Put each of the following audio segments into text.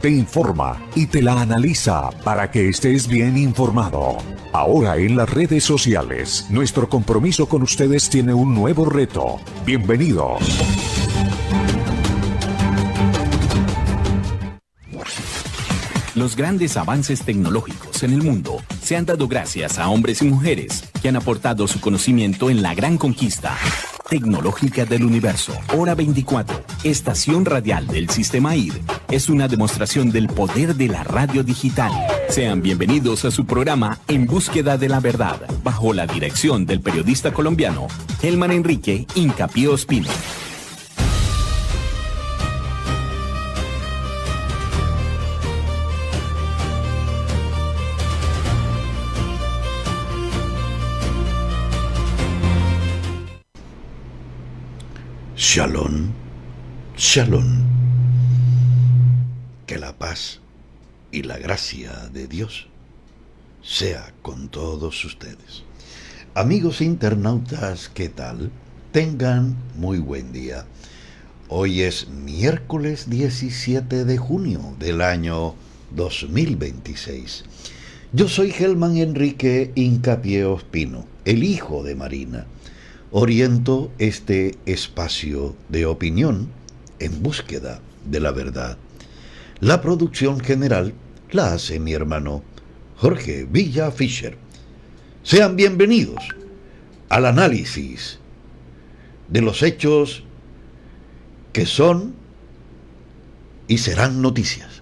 te informa y te la analiza para que estés bien informado. Ahora en las redes sociales, nuestro compromiso con ustedes tiene un nuevo reto. Bienvenidos. Los grandes avances tecnológicos en el mundo se han dado gracias a hombres y mujeres que han aportado su conocimiento en la gran conquista tecnológica del universo. Hora 24, estación radial del Sistema IR, es una demostración del poder de la radio digital. Sean bienvenidos a su programa En Búsqueda de la Verdad, bajo la dirección del periodista colombiano Helman Enrique Hincapié Ospino. Shalom, Shalom. Que la paz y la gracia de Dios sea con todos ustedes. Amigos internautas, ¿qué tal? Tengan muy buen día. Hoy es miércoles 17 de junio del año 2026. Yo soy Helman Enrique Hincapié Ospino, el hijo de Marina. Oriento este espacio de opinión en búsqueda de la verdad. La producción general la hace mi hermano Jorge Villa Fischer. Sean bienvenidos al análisis de los hechos que son y serán noticias.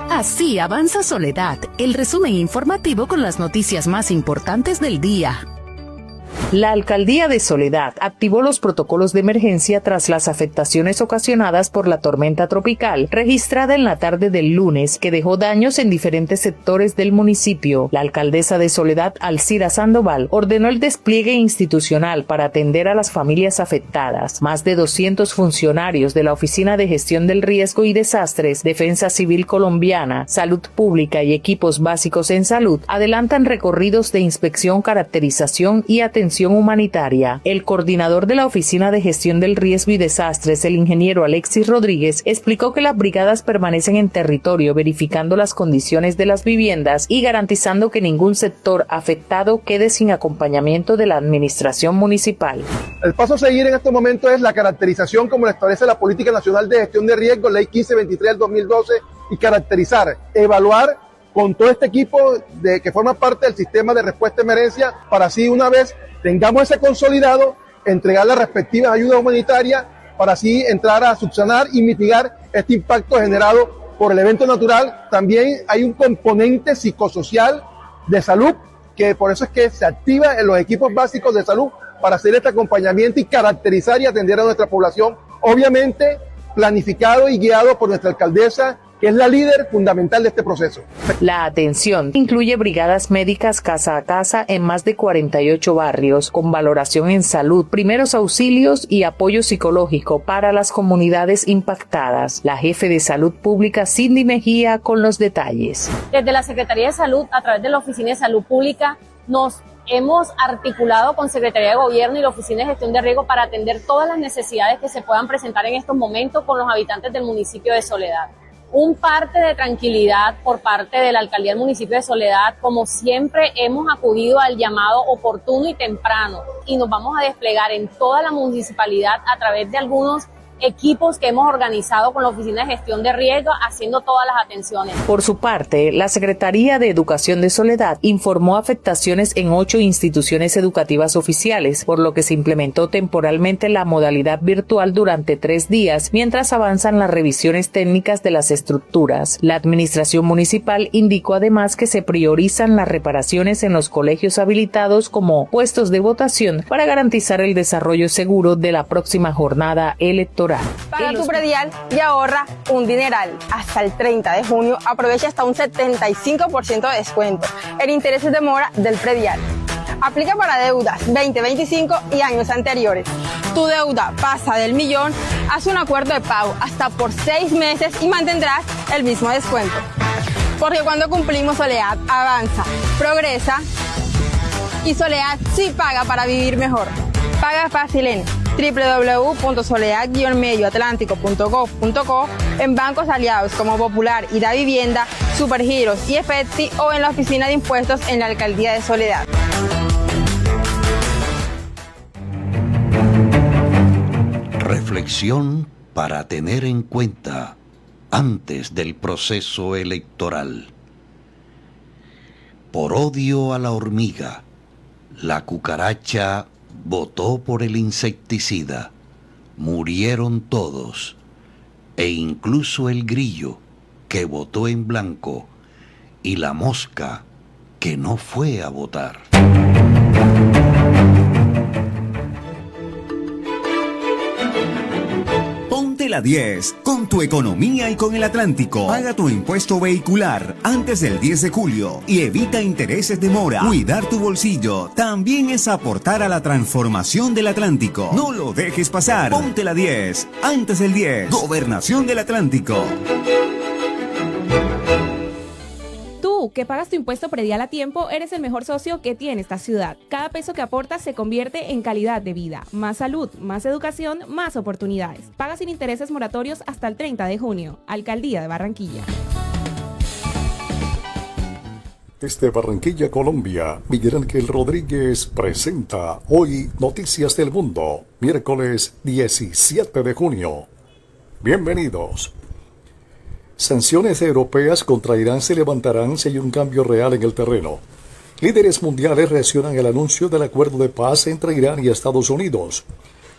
Así avanza Soledad, el resumen informativo con las noticias más importantes del día. La alcaldía de Soledad activó los protocolos de emergencia tras las afectaciones ocasionadas por la tormenta tropical registrada en la tarde del lunes, que dejó daños en diferentes sectores del municipio. La alcaldesa de Soledad, Alcira Sandoval, ordenó el despliegue institucional para atender a las familias afectadas. Más de 200 funcionarios de la Oficina de Gestión del Riesgo y Desastres, Defensa Civil Colombiana, Salud Pública y equipos básicos en salud adelantan recorridos de inspección, caracterización y atención humanitaria. El coordinador de la Oficina de Gestión del Riesgo y Desastres, el ingeniero Alexis Rodríguez, explicó que las brigadas permanecen en territorio verificando las condiciones de las viviendas y garantizando que ningún sector afectado quede sin acompañamiento de la administración municipal. El paso a seguir en este momento es la caracterización como lo establece la Política Nacional de Gestión de Riesgo, Ley 1523 del 2012, y caracterizar, evaluar con todo este equipo que forma parte del sistema de respuesta a emergencia, para así una vez tengamos ese consolidado, entregar las respectivas ayudas humanitarias para así entrar a subsanar y mitigar este impacto generado por el evento natural. También hay un componente psicosocial de salud, que por eso es que se activa en los equipos básicos de salud para hacer este acompañamiento y caracterizar y atender a nuestra población, obviamente planificado y guiado por nuestra alcaldesa, que es la líder fundamental de este proceso. La atención incluye brigadas médicas casa a casa en más de 48 barrios, con valoración en salud, primeros auxilios y apoyo psicológico para las comunidades impactadas. La jefe de Salud Pública, Cindy Mejía, con los detalles. Desde la Secretaría de Salud, a través de la Oficina de Salud Pública, nos hemos articulado con Secretaría de Gobierno y la Oficina de Gestión de Riesgo para atender todas las necesidades que se puedan presentar en estos momentos con los habitantes del municipio de Soledad. Un parte de tranquilidad por parte de la Alcaldía del municipio de Soledad. Como siempre, hemos acudido al llamado oportuno y temprano y nos vamos a desplegar en toda la municipalidad a través de algunos equipos que hemos organizado con la Oficina de Gestión de Riesgo, haciendo todas las atenciones. Por su parte, la Secretaría de Educación de Soledad informó afectaciones en 8 instituciones educativas oficiales, por lo que se implementó temporalmente la modalidad virtual durante 3 días, mientras avanzan las revisiones técnicas de las estructuras. La administración municipal indicó además que se priorizan las reparaciones en los colegios habilitados como puestos de votación para garantizar el desarrollo seguro de la próxima jornada electoral. Paga tu predial y ahorra un dineral. Hasta el 30 de junio aprovecha hasta un 75% de descuento en intereses de mora del predial. Aplica para deudas 2025 y años anteriores. Tu deuda pasa del millón, haz un acuerdo de pago hasta por 6 meses y mantendrás el mismo descuento. Porque cuando cumplimos, Soledad avanza, progresa y Soledad sí paga para vivir mejor. Paga fácil en www.soledad-medioatlántico.gov.co, en bancos aliados como Popular y Da Vivienda, Supergiros y Efecti, o en la oficina de impuestos en la Alcaldía de Soledad. Reflexión para tener en cuenta antes del proceso electoral. Por odio a la hormiga, la cucaracha votó por el insecticida. Murieron todos, e incluso el grillo, que votó en blanco, y la mosca, que no fue a votar. Ponte la 10 con tu economía y con el Atlántico. Paga tu impuesto vehicular antes del 10 de julio y evita intereses de mora. Cuidar tu bolsillo también es aportar a la transformación del Atlántico. No lo dejes pasar. Ponte la 10 antes del 10. Gobernación del Atlántico. Tú, que pagas tu impuesto predial a tiempo, eres el mejor socio que tiene esta ciudad. Cada peso que aportas se convierte en calidad de vida, más salud, más educación, más oportunidades. Paga sin intereses moratorios hasta el 30 de junio. Alcaldía de Barranquilla. Desde Barranquilla, Colombia, Miguel Ángel Rodríguez presenta hoy Noticias del Mundo, miércoles 17 de junio. Bienvenidos. Sanciones europeas contra Irán se levantarán si hay un cambio real en el terreno. Líderes mundiales reaccionan al anuncio del acuerdo de paz entre Irán y Estados Unidos.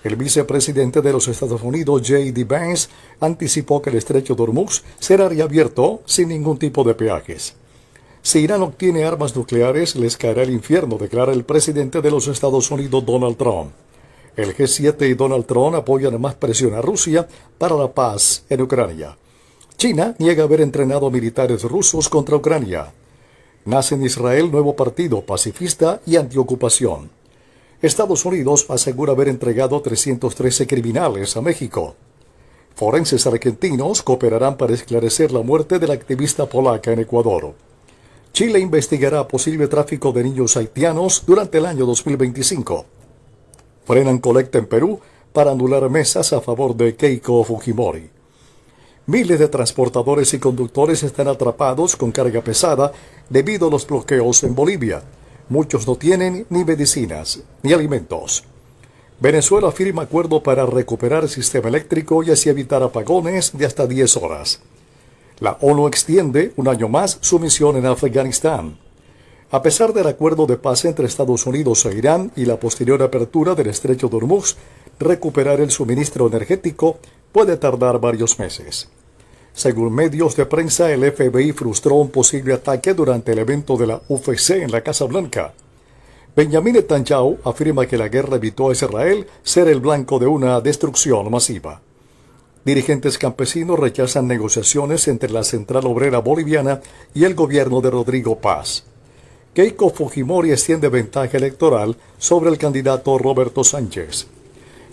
El vicepresidente de los Estados Unidos, J.D. Vance, anticipó que el estrecho de Hormuz será reabierto sin ningún tipo de peajes. Si Irán obtiene armas nucleares, les caerá el infierno, declara el presidente de los Estados Unidos, Donald Trump. El G7 y Donald Trump apoyan más presión a Rusia para la paz en Ucrania. China niega haber entrenado militares rusos contra Ucrania. Nace en Israel nuevo partido pacifista y antiocupación. Estados Unidos asegura haber entregado 313 criminales a México. Forenses argentinos cooperarán para esclarecer la muerte de la activista polaca en Ecuador. Chile investigará posible tráfico de niños haitianos durante el año 2025. Frenan colecta en Perú para anular mesas a favor de Keiko Fujimori. Miles de transportadores y conductores están atrapados con carga pesada debido a los bloqueos en Bolivia. Muchos no tienen ni medicinas ni alimentos. Venezuela firma acuerdo para recuperar el sistema eléctrico y así evitar apagones de hasta 10 horas. La ONU extiende un año más su misión en Afganistán. A pesar del acuerdo de paz entre Estados Unidos e Irán y la posterior apertura del estrecho de Hormuz, recuperar el suministro energético puede tardar varios meses. Según medios de prensa, el FBI frustró un posible ataque durante el evento de la UFC en la Casa Blanca. Benjamin Netanyahu afirma que la guerra evitó a Israel ser el blanco de una destrucción masiva. Dirigentes campesinos rechazan negociaciones entre la Central Obrera Boliviana y el gobierno de Rodrigo Paz. Keiko Fujimori extiende ventaja electoral sobre el candidato Roberto Sánchez.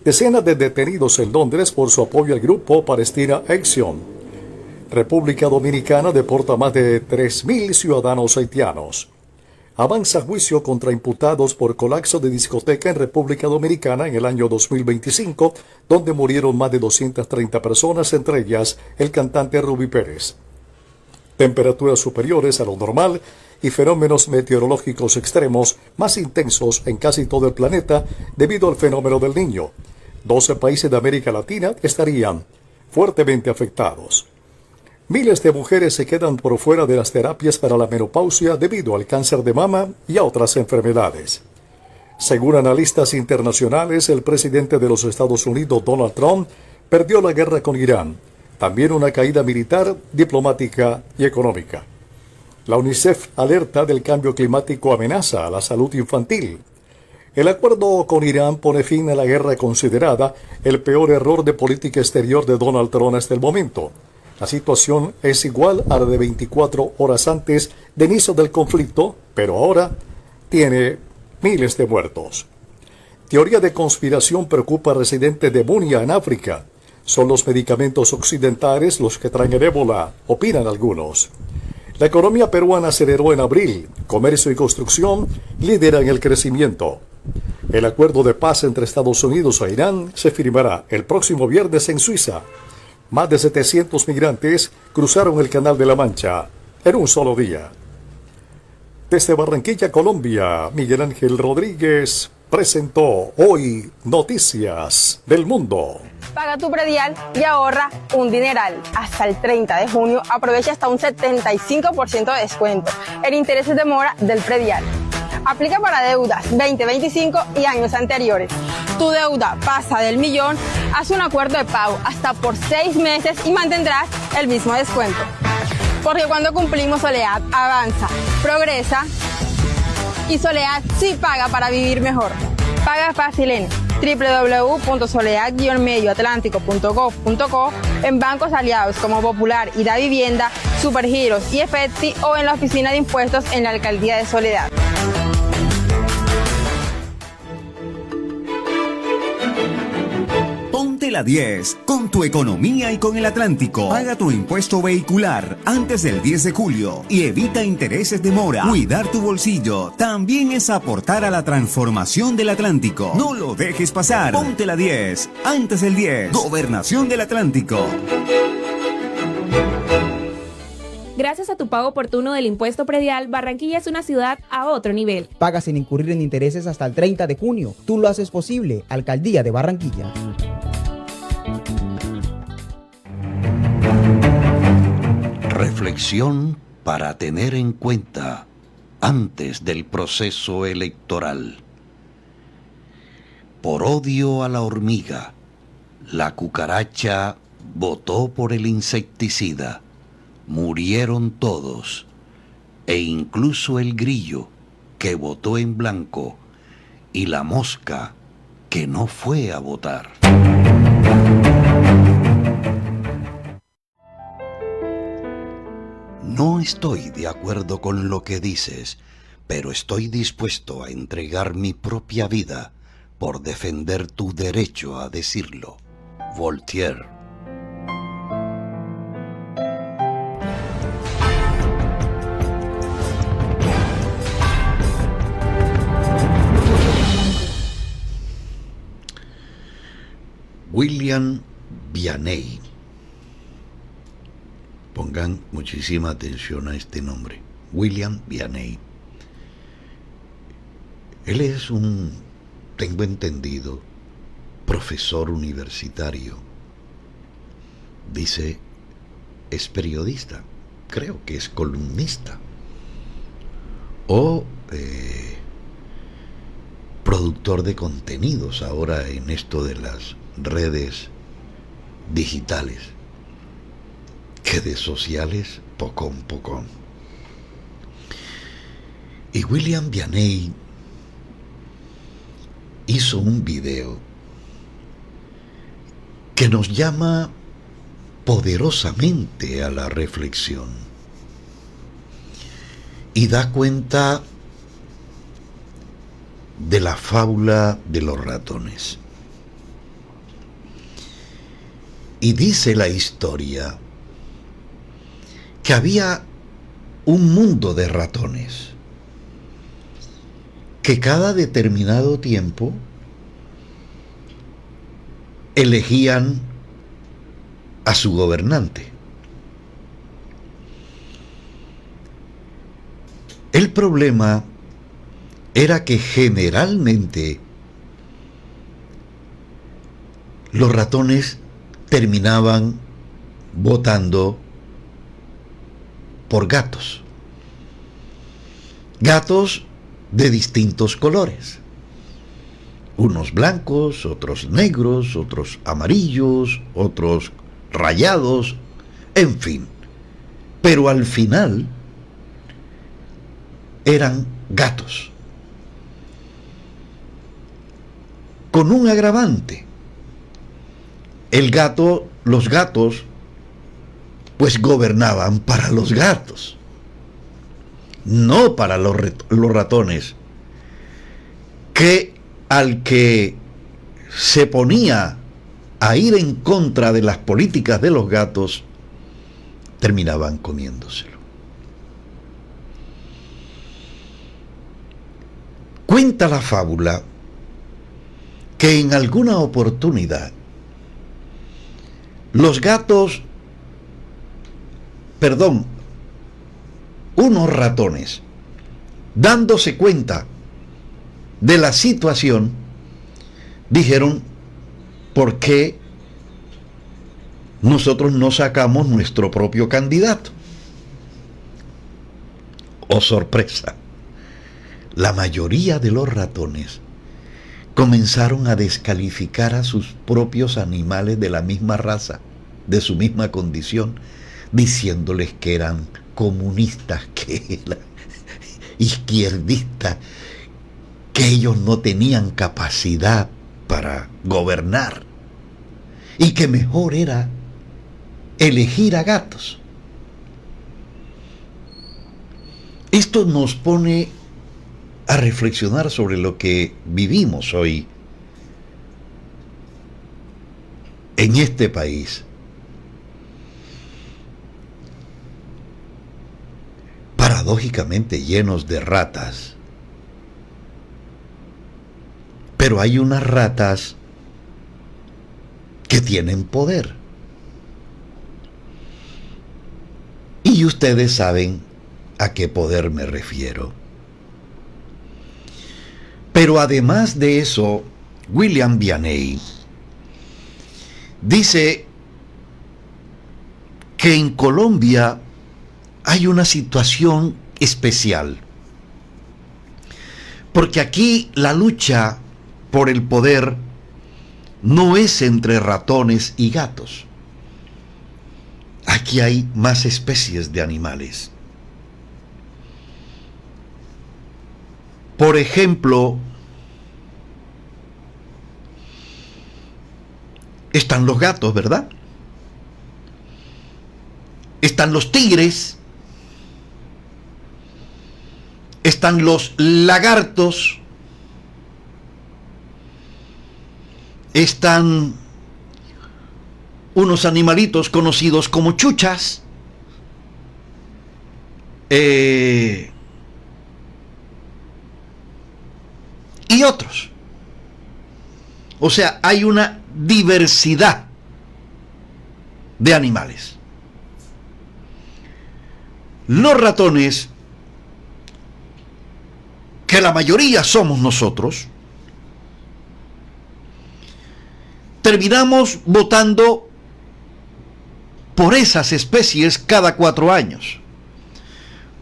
Decenas de detenidos en Londres por su apoyo al grupo Palestina Action. República Dominicana deporta más de 3.000 ciudadanos haitianos. Avanza juicio contra imputados por colapso de discoteca en República Dominicana en el año 2025, donde murieron más de 230 personas, entre ellas el cantante Rubí Pérez. Temperaturas superiores a lo normal y fenómenos meteorológicos extremos más intensos en casi todo el planeta debido al fenómeno del Niño. 12 países de América Latina estarían fuertemente afectados. Miles de mujeres se quedan por fuera de las terapias para la menopausia debido al cáncer de mama y a otras enfermedades. Según analistas internacionales, el presidente de los Estados Unidos, Donald Trump, perdió la guerra con Irán, también una caída militar, diplomática y económica. La UNICEF alerta del cambio climático amenaza a la salud infantil. El acuerdo con Irán pone fin a la guerra considerada el peor error de política exterior de Donald Trump hasta el momento. La situación es igual a la de 24 horas antes del inicio del conflicto, pero ahora tiene miles de muertos. Teoría de conspiración preocupa a residentes de Bunia en África. Son los medicamentos occidentales los que traen el ébola, opinan algunos. La economía peruana aceleró en abril. Comercio y construcción lideran el crecimiento. El acuerdo de paz entre Estados Unidos e Irán se firmará el próximo viernes en Suiza. Más de 700 migrantes cruzaron el Canal de la Mancha en un solo día. Desde Barranquilla, Colombia, Miguel Ángel Rodríguez presentó Hoy Noticias del Mundo. Paga tu predial y ahorra un dineral. Hasta el 30 de junio aprovecha hasta un 75% de descuento en intereses de mora del predial. Aplica para deudas 2025 y años anteriores. Tu deuda pasa del millón, haz un acuerdo de pago hasta por 6 meses y mantendrás el mismo descuento. Porque cuando cumplimos, Soledad avanza, progresa y Soledad sí paga para vivir mejor. Paga fácil en www.soledad-medioatlántico.gov.co, en bancos aliados como Popular y Da Vivienda, Supergiros y Efecti, o en la oficina de impuestos en la Alcaldía de Soledad. Ponte la 10 con tu economía y con el Atlántico. Paga tu impuesto vehicular antes del 10 de julio y evita intereses de mora. Cuidar tu bolsillo también es aportar a la transformación del Atlántico. No lo dejes pasar. Ponte la 10 antes del 10. Gobernación del Atlántico. Gracias a tu pago oportuno del impuesto predial, Barranquilla es una ciudad a otro nivel. Paga sin incurrir en intereses hasta el 30 de junio. Tú lo haces posible. Alcaldía de Barranquilla. Reflexión para tener en cuenta antes del proceso electoral. Por odio a la hormiga, la cucaracha votó por el insecticida. Murieron todos, e incluso el grillo, que votó en blanco, y la mosca, que no fue a votar. No estoy de acuerdo con lo que dices, pero estoy dispuesto a entregar mi propia vida por defender tu derecho a decirlo. Voltaire. William Vianney. Pongan muchísima atención a este nombre. William Vianney. Él es tengo entendido, profesor universitario. Dice, es periodista. Creo que es columnista. O productor de contenidos ahora en esto de las redes digitales, que de sociales pocón. Y William Vianney hizo un video que nos llama poderosamente a la reflexión y da cuenta de la fábula de los ratones. Y dice la historia que había un mundo de ratones que cada determinado tiempo elegían a su gobernante. El problema era que generalmente los ratones terminaban votando por gatos. Gatos de distintos colores. Unos blancos, otros negros, otros amarillos, otros rayados, en fin. Pero al final eran gatos. Con un agravante. Los gatos, pues gobernaban para los gatos, no para los ratones, que al que se ponía a ir en contra de las políticas de los gatos, terminaban comiéndoselo. Cuenta la fábula que en alguna oportunidad los gatos, perdón, unos ratones, dándose cuenta de la situación, dijeron: ¿por qué nosotros no sacamos nuestro propio candidato? Oh, sorpresa, la mayoría de los ratones comenzaron a descalificar a sus propios animales de la misma raza, de su misma condición, diciéndoles que eran comunistas, que eran izquierdistas, que ellos no tenían capacidad para gobernar y que mejor era elegir a gatos. Esto nos pone a reflexionar sobre lo que vivimos hoy en este país. Paradójicamente llenos de ratas. Pero hay unas ratas que tienen poder. Y ustedes saben a qué poder me refiero. Pero además de eso, William Vianney dice que en Colombia hay una situación especial, porque aquí la lucha por el poder no es entre ratones y gatos. Aquí hay más especies de animales. Por ejemplo, están los gatos, ¿verdad? Están los tigres, están los lagartos, están unos animalitos conocidos como chuchas, y otros. O sea, hay una diversidad de animales. Los ratones, que la mayoría somos nosotros, terminamos votando por esas especies cada 4 años.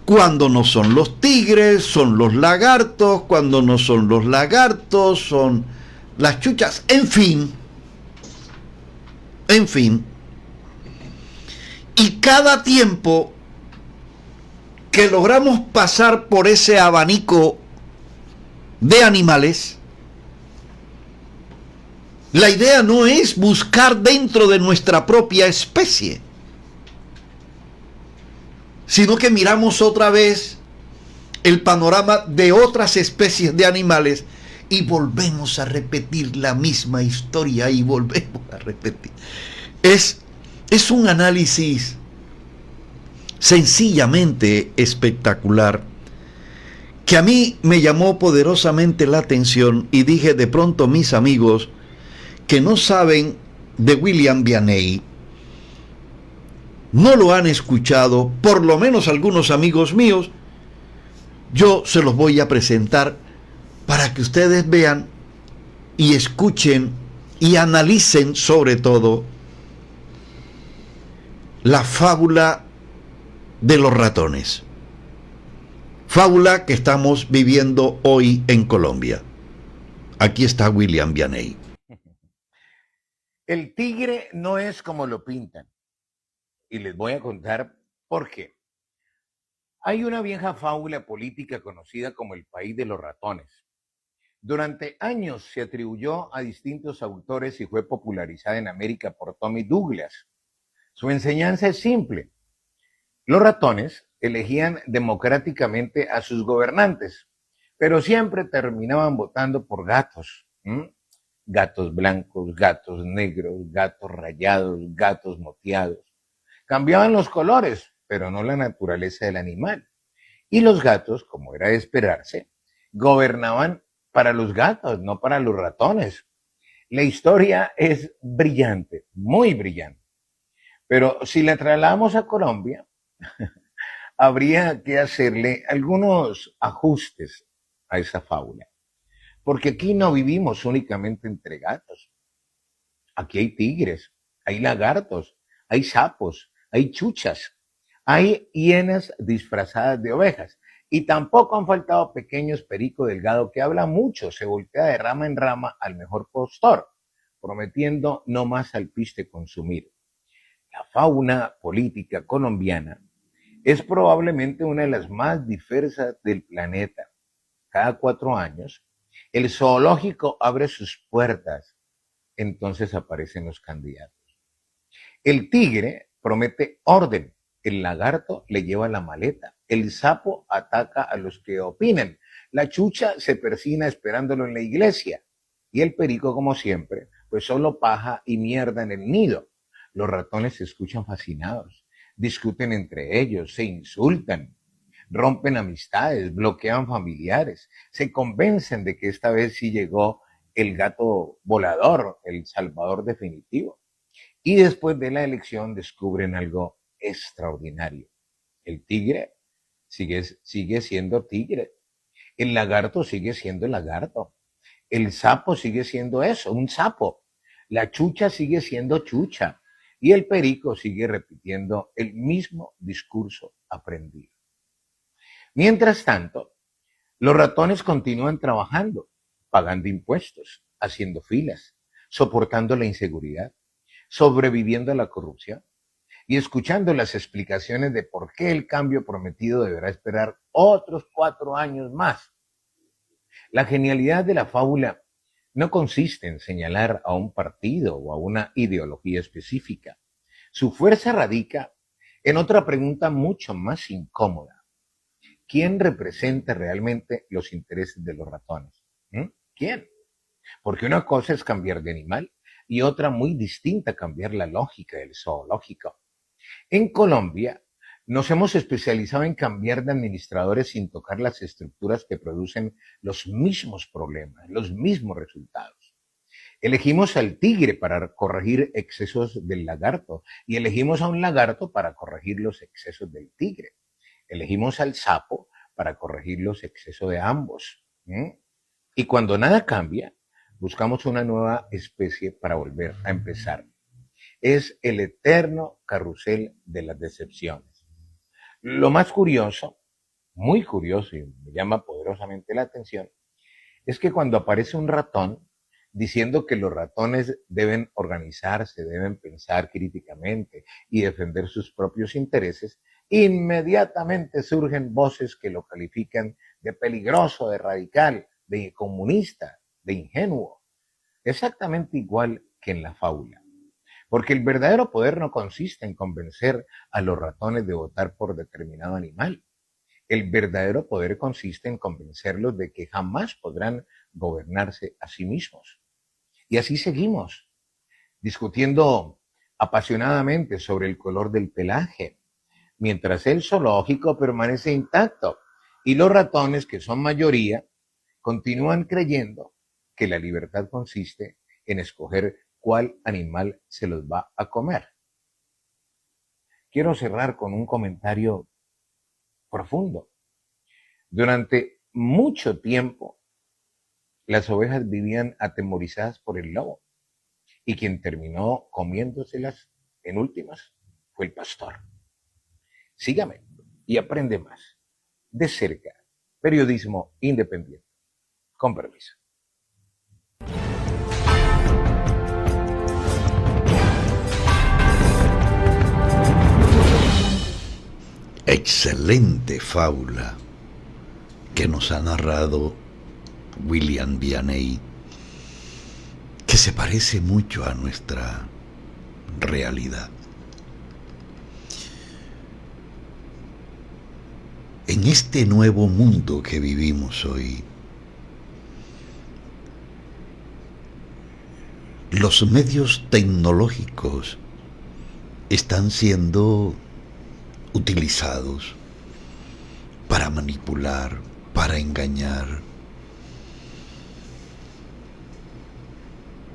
Cuando no son los tigres, son los lagartos. Cuando no son los lagartos, son las chuchas. En fin. Y cada tiempo que logramos pasar por ese abanico de animales, la idea no es buscar dentro de nuestra propia especie, sino que miramos otra vez el panorama de otras especies de animales y volvemos a repetir la misma historia y volvemos a repetir. Es un análisis sencillamente espectacular que a mí me llamó poderosamente la atención y dije: de pronto mis amigos que no saben de William Vianney, no lo han escuchado, por lo menos algunos amigos míos, yo se los voy a presentar para que ustedes vean y escuchen y analicen sobre todo la fábula de los ratones. Fábula que estamos viviendo hoy en Colombia. Aquí está William Vianney. El tigre no es como lo pintan. Y les voy a contar por qué. Hay una vieja fábula política conocida como el país de los ratones. Durante años se atribuyó a distintos autores y fue popularizada en América por Tommy Douglas. Su enseñanza es simple. Los ratones elegían democráticamente a sus gobernantes, pero siempre terminaban votando por gatos. Gatos blancos, gatos negros, gatos rayados, gatos moteados. Cambiaban los colores, pero no la naturaleza del animal. Y los gatos, como era de esperarse, gobernaban para los gatos, no para los ratones. La historia es brillante, muy brillante. Pero si la trasladamos a Colombia, habría que hacerle algunos ajustes a esa fábula. Porque aquí no vivimos únicamente entre gatos. Aquí hay tigres, hay lagartos, hay sapos, hay chuchas, hay hienas disfrazadas de ovejas. Y tampoco han faltado pequeños perico delgado que habla mucho, se voltea de rama en rama al mejor postor, prometiendo no más alpiste consumir. La fauna política colombiana es probablemente una de las más diversas del planeta. Cada 4 años, el zoológico abre sus puertas, entonces aparecen los candidatos. El tigre promete orden, el lagarto le lleva la maleta, el sapo ataca a los que opinan, la chucha se persina esperándolo en la iglesia y el perico, como siempre, pues solo paja y mierda en el nido. Los ratones se escuchan fascinados, discuten entre ellos, se insultan, rompen amistades, bloquean familiares, se convencen de que esta vez sí llegó el gato volador, el salvador definitivo. Y después de la elección descubren algo extraordinario. El tigre sigue siendo tigre, el lagarto sigue siendo lagarto, el sapo sigue siendo eso, un sapo, la chucha sigue siendo chucha y el perico sigue repitiendo el mismo discurso aprendido. Mientras tanto, los ratones continúan trabajando, pagando impuestos, haciendo filas, soportando la inseguridad, sobreviviendo a la corrupción y escuchando las explicaciones de por qué el cambio prometido deberá esperar otros 4 años más. La genialidad de la fábula no consiste en señalar a un partido o a una ideología específica. Su fuerza radica en otra pregunta mucho más incómoda. ¿Quién representa realmente los intereses de los ratones? ¿Quién? Porque una cosa es cambiar de animal y otra muy distinta cambiar la lógica del zoológico. En Colombia nos hemos especializado en cambiar de administradores sin tocar las estructuras que producen los mismos problemas, los mismos resultados. Elegimos al tigre para corregir excesos del lagarto y elegimos a un lagarto para corregir los excesos del tigre. Elegimos al sapo para corregir los excesos de ambos. Y cuando nada cambia, buscamos una nueva especie para volver a empezar. Es el eterno carrusel de las decepciones. Lo más curioso, muy curioso y me llama poderosamente la atención, es que cuando aparece un ratón diciendo que los ratones deben organizarse, deben pensar críticamente y defender sus propios intereses, inmediatamente surgen voces que lo califican de peligroso, de radical, de comunista, de ingenuo. Exactamente igual que en la fábula. Porque el verdadero poder no consiste en convencer a los ratones de votar por determinado animal. El verdadero poder consiste en convencerlos de que jamás podrán gobernarse a sí mismos. Y así seguimos, discutiendo apasionadamente sobre el color del pelaje, mientras el zoológico permanece intacto y los ratones, que son mayoría, continúan creyendo que la libertad consiste en escoger cuál animal se los va a comer. Quiero cerrar con un comentario profundo. Durante mucho tiempo, las ovejas vivían atemorizadas por el lobo y quien terminó comiéndoselas en últimas fue el pastor. Sígame y aprende más. De cerca, periodismo independiente. Con permiso. Excelente fábula que nos ha narrado William Vianney, que se parece mucho a nuestra realidad. En este nuevo mundo que vivimos hoy, los medios tecnológicos están siendo utilizados para manipular, para engañar,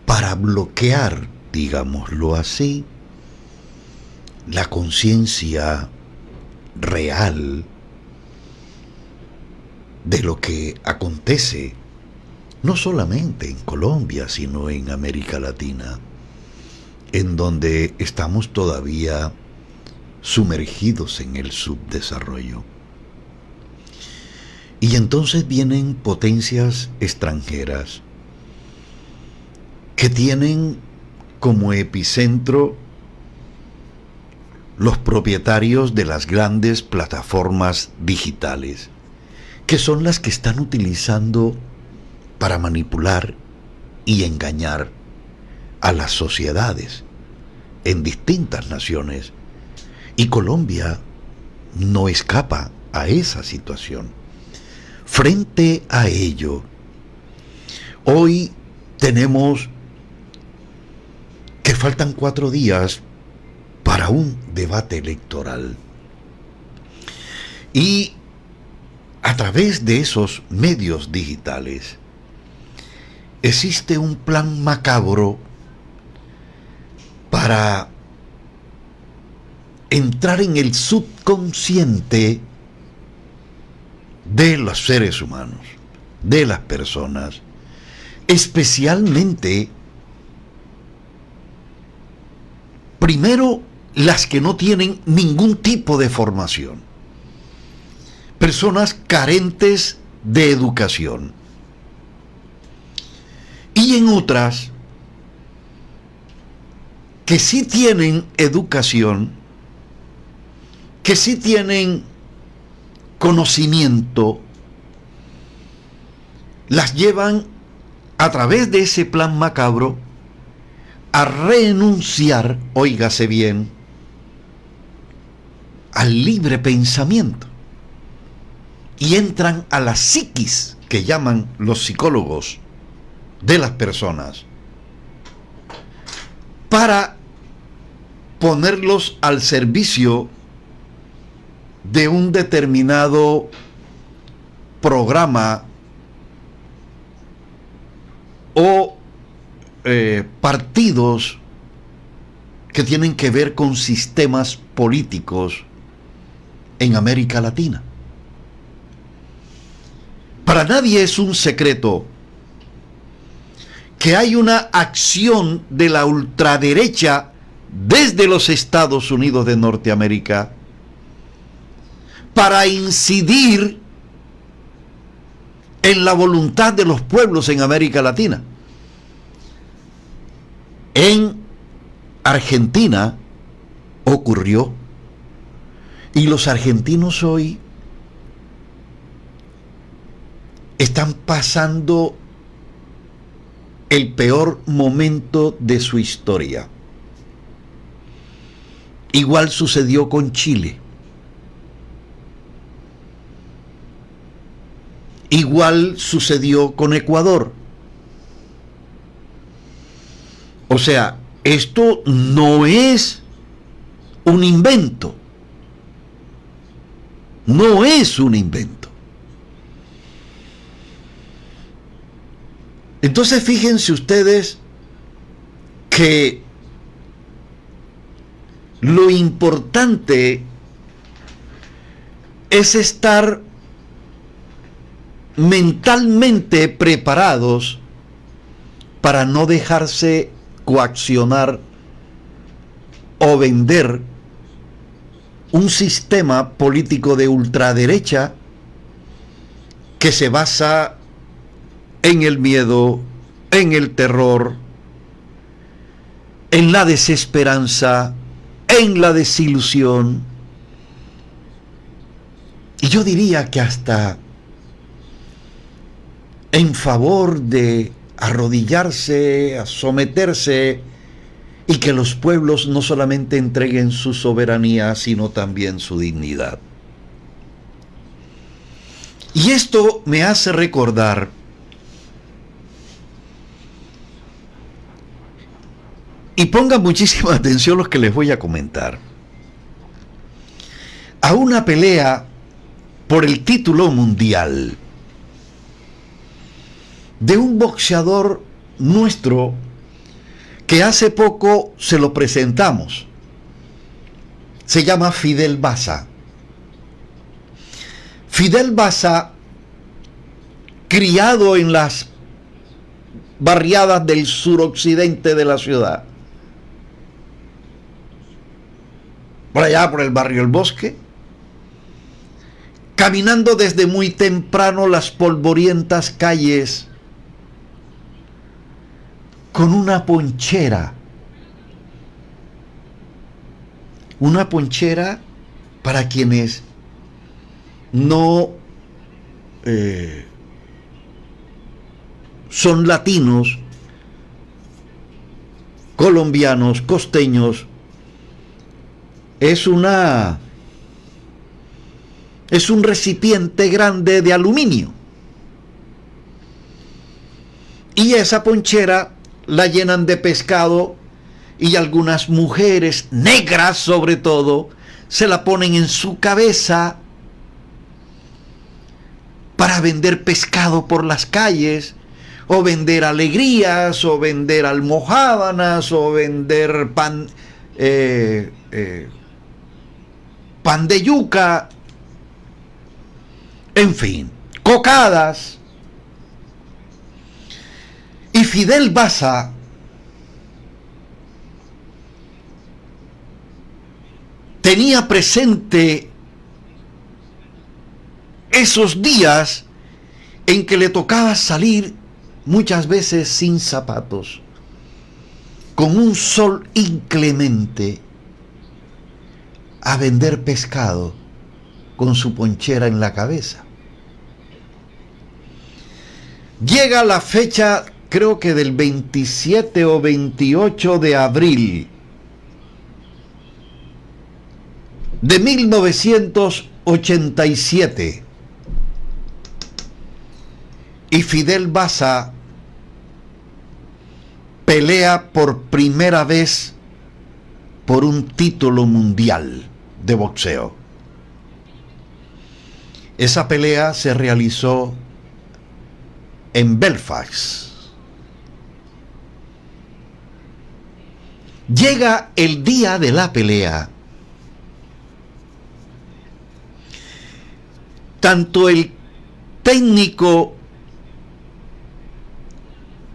para para bloquear, digámoslo así, la conciencia real de lo que acontece, no solamente en Colombia, sino en América Latina, en donde estamos todavía sumergidos en el subdesarrollo. Y entonces vienen potencias extranjeras que tienen como epicentro los propietarios de las grandes plataformas digitales, que son las que están utilizando para manipular y engañar a las sociedades en distintas naciones. Y Colombia no escapa a esa situación. Frente a ello, hoy tenemos que faltan 4 días para un debate electoral. Y a través de esos medios digitales existe un plan macabro para entrar en el subconsciente de los seres humanos, de las personas, especialmente, primero, las que no tienen ningún tipo de formación, personas carentes de educación, y en otras que sí tienen educación, que sí tienen conocimiento, las llevan a través de ese plan macabro a renunciar, óigase bien, al libre pensamiento, y entran a la psiquis que llaman los psicólogos de las personas para ponerlos al servicio de un determinado programa o partidos que tienen que ver con sistemas políticos en América Latina. Para nadie es un secreto que hay una acción de la ultraderecha desde los Estados Unidos de Norteamérica para incidir en la voluntad de los pueblos en América Latina. En Argentina ocurrió, y los argentinos hoy están pasando el peor momento de su historia. Igual sucedió con Chile. Igual sucedió con Ecuador. O sea, esto no es un invento. No es un invento. Entonces fíjense ustedes que lo importante es estar mentalmente preparados para no dejarse coaccionar o vender un sistema político de ultraderecha que se basa en el miedo, en el terror, en la desesperanza, en la desilusión. Y yo diría que hasta en favor de arrodillarse, a someterse, y que los pueblos no solamente entreguen su soberanía, sino también su dignidad. Y esto me hace recordar y pongan muchísima atención los que les voy a comentar, a una pelea por el título mundial de un boxeador nuestro que hace poco se lo presentamos. Se llama Fidel Basa. Fidel Basa, criado en las barriadas del suroccidente de la ciudad, por allá por el barrio El Bosque, caminando desde muy temprano las polvorientas calles con una ponchera para quienes no son latinos, colombianos, costeños. Es un recipiente grande de aluminio. Y esa ponchera la llenan de pescado, y algunas mujeres, negras sobre todo, se la ponen en su cabeza para vender pescado por las calles, o vender alegrías, o vender almojábanas, o vender pan de yuca, en fin, cocadas. Y Fidel Basa tenía presente esos días en que le tocaba salir muchas veces sin zapatos, con un sol inclemente, a vender pescado con su ponchera en la cabeza. Llega la fecha, creo que del 27 o 28 de abril de 1987, y Fidel Basa pelea por primera vez por un título mundial de boxeo. Esa pelea se realizó en Belfast. Llega el día de la pelea. Tanto el técnico,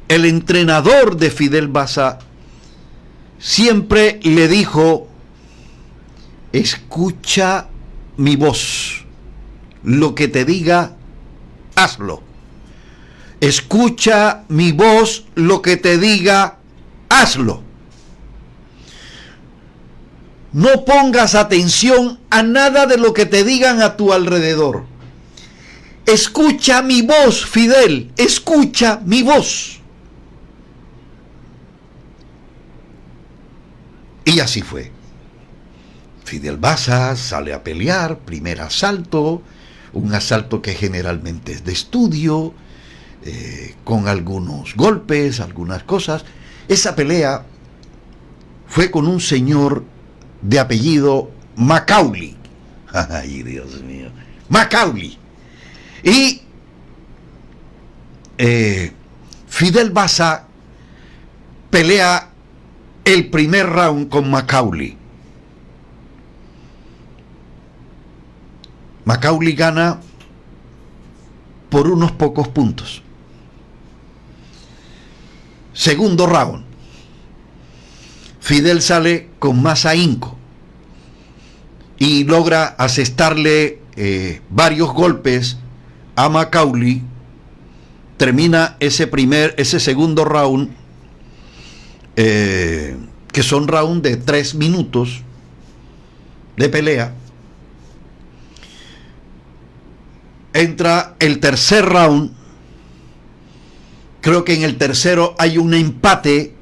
el entrenador de Fidel Basa, siempre le dijo: escucha mi voz, lo que te diga, hazlo. Escucha mi voz, lo que te diga, hazlo. No pongas atención a nada de lo que te digan a tu alrededor. Escucha mi voz, Fidel, escucha mi voz. Y así fue. Fidel Basa sale a pelear, primer asalto, un asalto que generalmente es de estudio, con algunos golpes, algunas cosas. Esa pelea fue con un señor de apellido Macaulay. Ay, Dios mío. Macaulay. Y Fidel Basa pelea el primer round con Macaulay. Macaulay gana por unos pocos puntos. Segundo round. Fidel sale con más ahínco y logra asestarle varios golpes a Macaulay. Termina ese segundo round, que son round de 3 minutos de pelea. Entra el tercer round. Creo que en el tercero hay un empate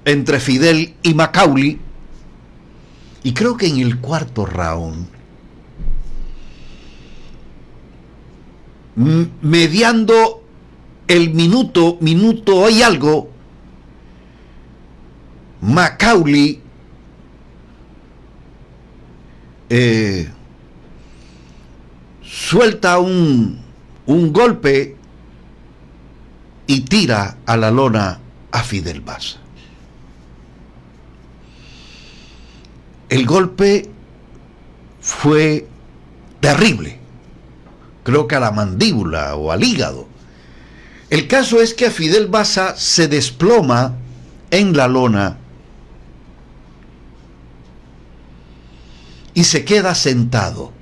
entre Fidel y Macaulay. Y creo que en el cuarto round, mediando el minuto y algo, Macaulay suelta un golpe y tira a la lona a Fidel Basa. El golpe fue terrible, creo que a la mandíbula o al hígado. El caso es que Fidel Basa se desploma en la lona y se queda sentado.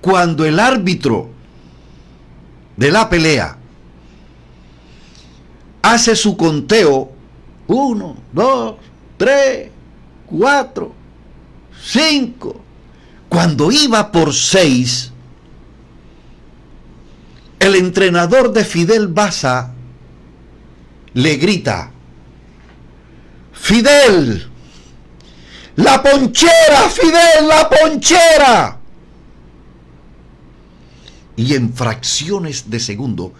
Cuando el árbitro de la pelea hace su conteo, 1, 2, 3, 4, 5, cuando iba por 6, el entrenador de Fidel Basa le grita: Fidel, la ponchera, Fidel, la ponchera. Y en fracciones de segundo,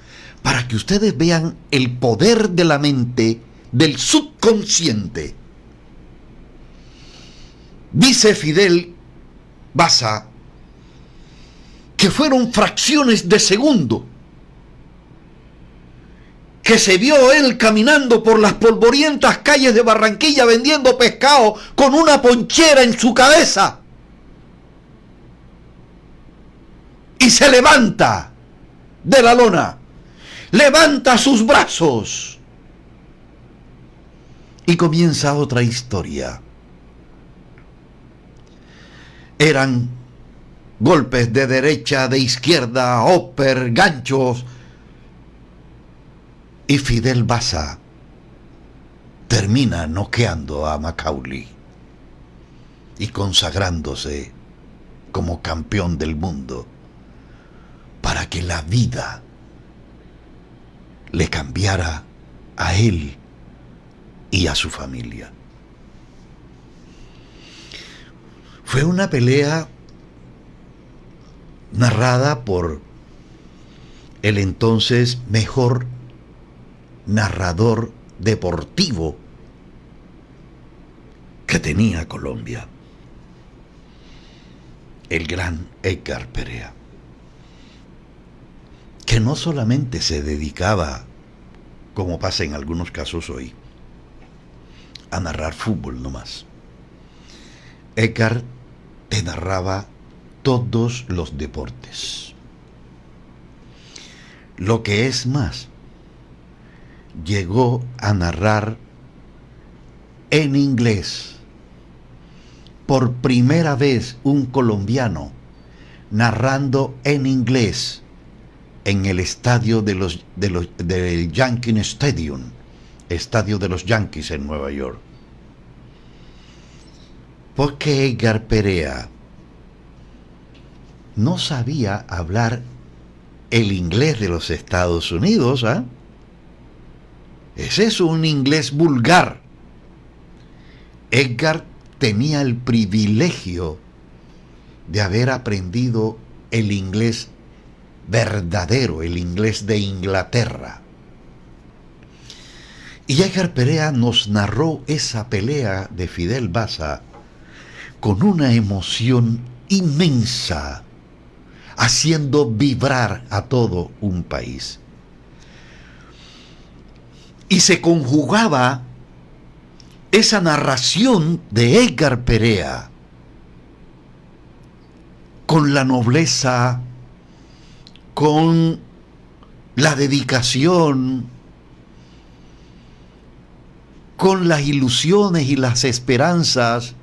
para que ustedes vean el poder de la mente, del subconsciente, dice Fidel Basa que fueron fracciones de segundo que se vio él caminando por las polvorientas calles de Barranquilla vendiendo pescado con una ponchera en su cabeza. Y se levanta de la lona, levanta sus brazos y comienza otra historia. Eran golpes de derecha, de izquierda, upper, ganchos. Y Fidel Basa termina noqueando a Macaulay y consagrándose como campeón del mundo para que la vida le cambiara a él y a su familia. Fue una pelea narrada por el entonces mejor narrador deportivo que tenía Colombia, el gran Edgar Perea, que no solamente se dedicaba, como pasa en algunos casos hoy, a narrar fútbol nomás. Edgar te narraba todos los deportes. Lo que es más, llegó a narrar en inglés. Por primera vez un colombiano narrando en inglés en el estadio del Yankee Stadium, estadio de los Yankees en Nueva York. Porque Edgar Perea no sabía hablar el inglés de los Estados Unidos, ¿eh? Ese es un inglés vulgar. Edgar tenía el privilegio de haber aprendido el inglés verdadero, el inglés de Inglaterra. Y Edgar Perea nos narró esa pelea de Fidel Basa con una emoción inmensa, haciendo vibrar a todo un país. Y se conjugaba esa narración de Edgar Perea con la nobleza, con la dedicación, con las ilusiones y las esperanzas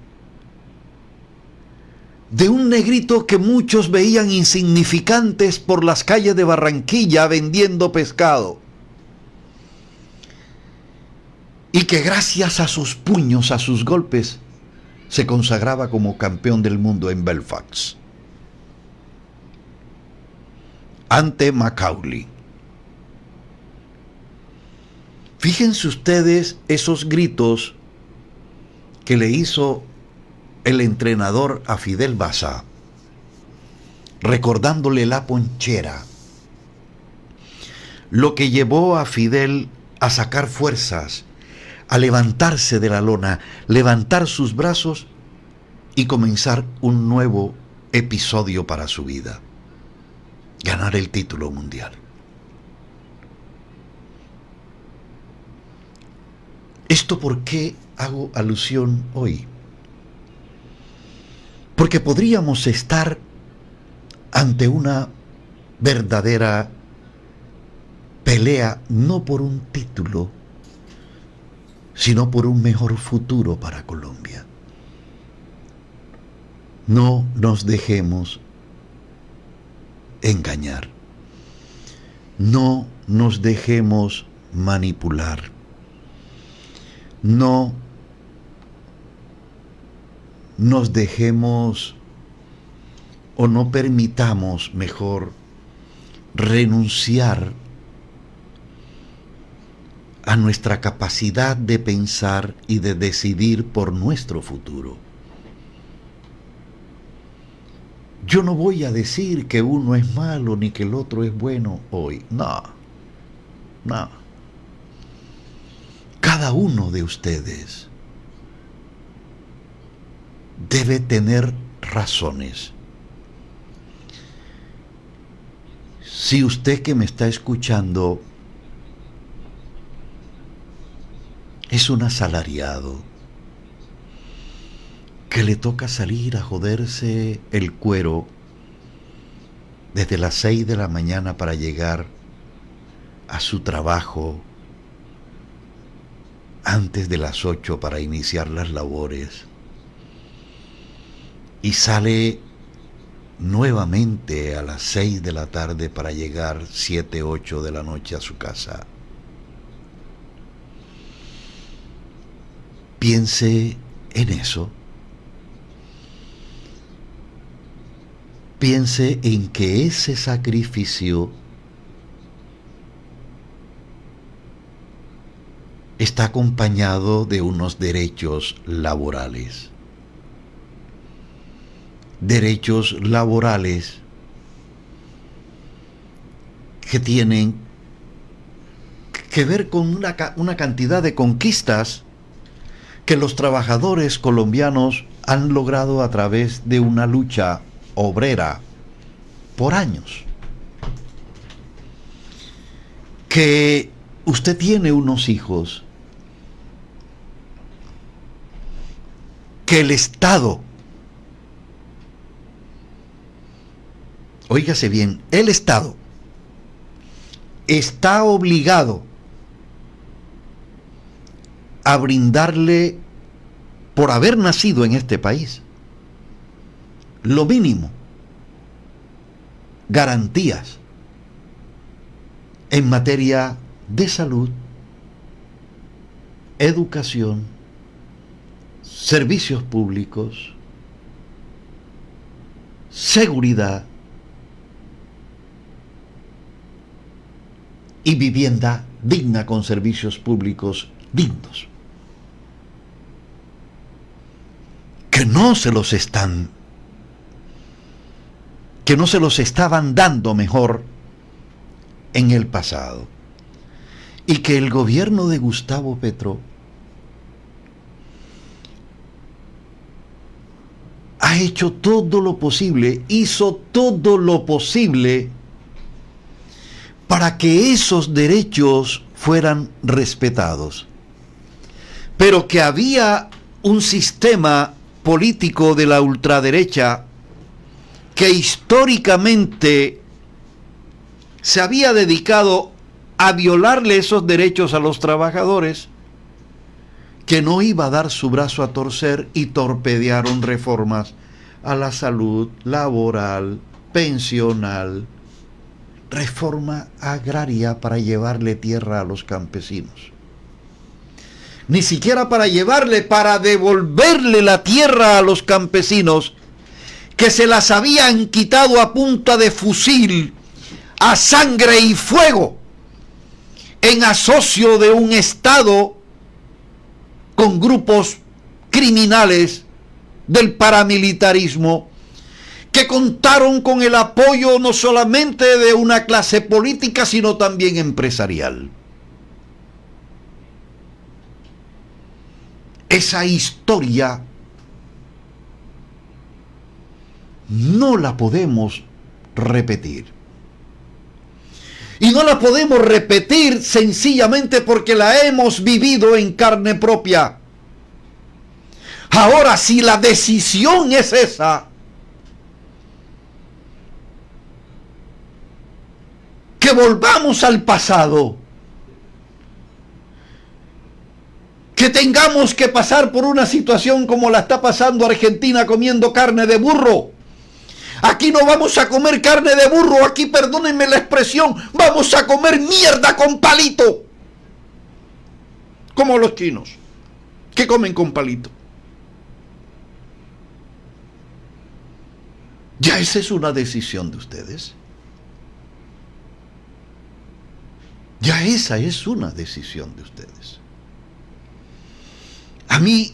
de un negrito que muchos veían insignificantes por las calles de Barranquilla vendiendo pescado, y que gracias a sus puños, a sus golpes, se consagraba como campeón del mundo en Belfast ante Macaulay. Fíjense ustedes esos gritos que le hizo el entrenador a Fidel Basa, recordándole la ponchera, lo que llevó a Fidel a sacar fuerzas, a levantarse de la lona, levantar sus brazos y comenzar un nuevo episodio para su vida: ganar el título mundial. ¿Esto por qué hago alusión hoy? Porque podríamos estar ante una verdadera pelea, no por un título, sino por un mejor futuro para Colombia. No nos dejemos engañar. No nos dejemos manipular. No nos dejemos o no permitamos, mejor, renunciar a nuestra capacidad de pensar y de decidir por nuestro futuro. Yo no voy a decir que uno es malo ni que el otro es bueno hoy. No. Cada uno de ustedes debe tener razones. Si usted que me está escuchando es un asalariado que le toca salir a joderse el cuero desde las 6 de la mañana para llegar a su trabajo antes de las 8 para iniciar las labores y sale nuevamente a las 6 de la tarde para llegar 7, 8 de la noche a su casa. Piense en eso. Piense en que ese sacrificio está acompañado de unos derechos laborales. Derechos laborales que tienen que ver con una cantidad de conquistas que los trabajadores colombianos han logrado a través de una lucha obrera por años. Que usted tiene unos hijos, que el Estado, óigase bien, el Estado está obligado a brindarle, por haber nacido en este país, lo mínimo, garantías en materia de salud, educación, servicios públicos, seguridad y vivienda digna con servicios públicos dignos. Que no se los estaban dando mejor en el pasado. Y que el gobierno de Gustavo Petro ha hecho todo lo posible, hizo todo lo posible para que esos derechos fueran respetados. Pero que había un sistema político de la ultraderecha que históricamente se había dedicado a violarle esos derechos a los trabajadores, que no iba a dar su brazo a torcer y torpedearon reformas a la salud laboral, pensional, reforma agraria para llevarle tierra a los campesinos. Ni siquiera para devolverle la tierra a los campesinos que se las habían quitado a punta de fusil, a sangre y fuego, en asocio de un Estado con grupos criminales del paramilitarismo que contaron con el apoyo no solamente de una clase política, sino también empresarial. Esa historia no la podemos repetir. Y no la podemos repetir sencillamente porque la hemos vivido en carne propia. Ahora, si la decisión es esa, que volvamos al pasado, que tengamos que pasar por una situación como la está pasando Argentina comiendo carne de burro. Aquí no vamos a comer carne de burro, aquí, perdónenme la expresión, vamos a comer mierda con palito. Como los chinos, que comen con palito. Ya esa es una decisión de ustedes. Ya esa es una decisión de ustedes. A mí,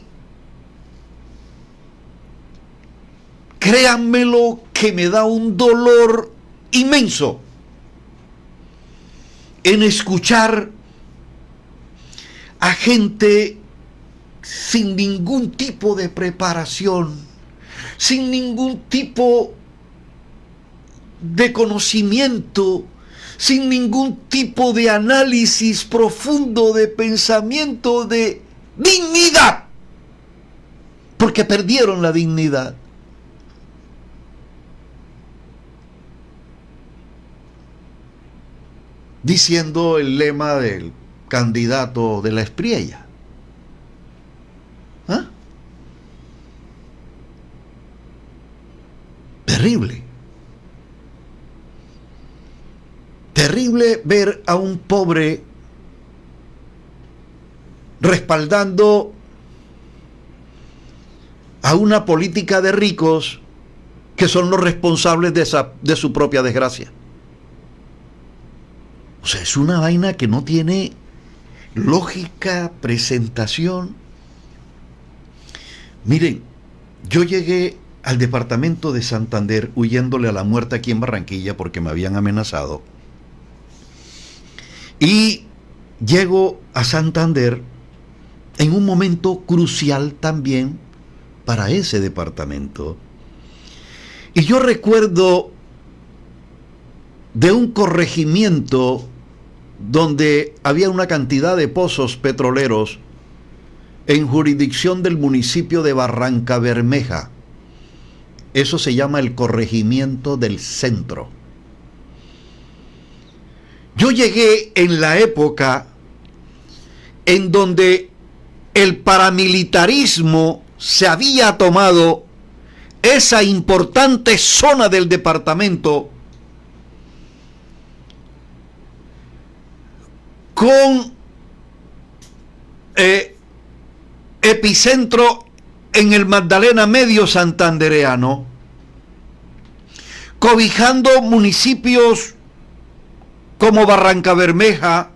créanmelo que me da un dolor inmenso en escuchar a gente sin ningún tipo de preparación, sin ningún tipo de conocimiento, sin ningún tipo de análisis profundo, de pensamiento, de dignidad, porque perdieron la dignidad. Diciendo el lema del candidato de la Espriella. ¿Ah? Terrible. Terrible ver a un pobre respaldando a una política de ricos que son los responsables de su propia desgracia. O sea, es una vaina que no tiene lógica, presentación. Miren, yo llegué al departamento de Santander huyéndole a la muerte aquí en Barranquilla porque me habían amenazado. Y llego a Santander en un momento crucial también para ese departamento. Y yo recuerdo de un corregimiento donde había una cantidad de pozos petroleros en jurisdicción del municipio de Barrancabermeja. Eso se llama el corregimiento del centro. Yo llegué en la época en donde el paramilitarismo se había tomado esa importante zona del departamento con epicentro en el Magdalena Medio santandereano, cobijando municipios como Barrancabermeja,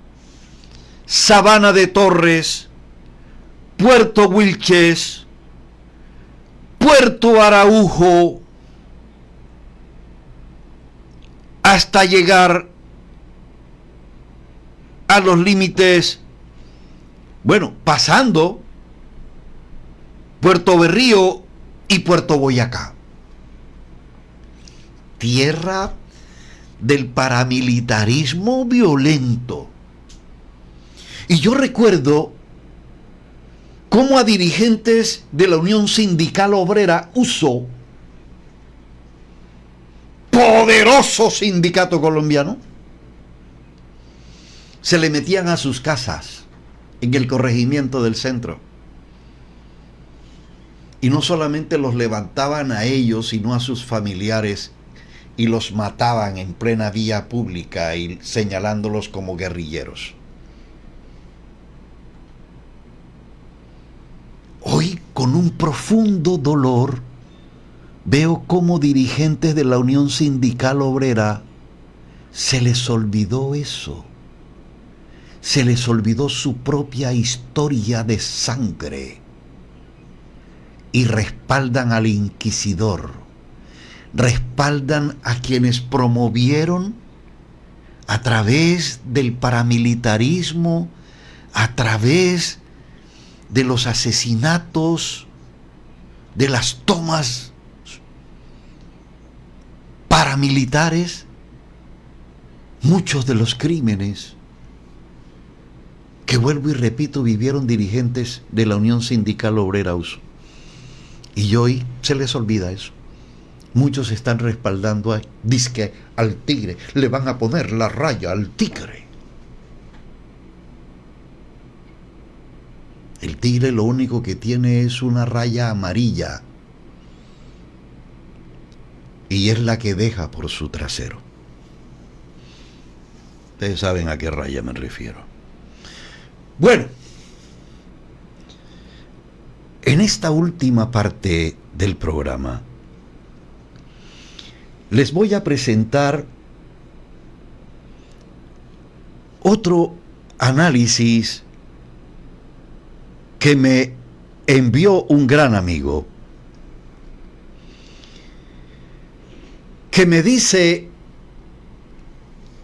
Sabana de Torres, Puerto Wilches, Puerto Araujo, hasta llegar a los límites, bueno, pasando Puerto Berrío y Puerto Boyacá. Tierra del paramilitarismo violento. Y yo recuerdo cómo a dirigentes de la Unión Sindical Obrera USO, poderoso sindicato colombiano, se le metían a sus casas en el corregimiento del centro. Y no solamente los levantaban a ellos, sino a sus familiares, y los mataban en plena vía pública y señalándolos como guerrilleros. Hoy, con un profundo dolor, veo cómo dirigentes de la Unión Sindical Obrera se les olvidó eso. Se les olvidó su propia historia de sangre y respaldan al inquisidor, respaldan a quienes promovieron a través del paramilitarismo, a través de los asesinatos, de las tomas paramilitares, muchos de los crímenes que, vuelvo y repito, vivieron dirigentes de la Unión Sindical Obrera USO. Y hoy se les olvida eso. Muchos están respaldando dizque al tigre, le van a poner la raya al tigre. El tigre lo único que tiene es una raya amarilla y es la que deja por su trasero. Ustedes saben a qué raya me refiero. Bueno, en esta última parte del programa les voy a presentar otro análisis que me envió un gran amigo, que me dice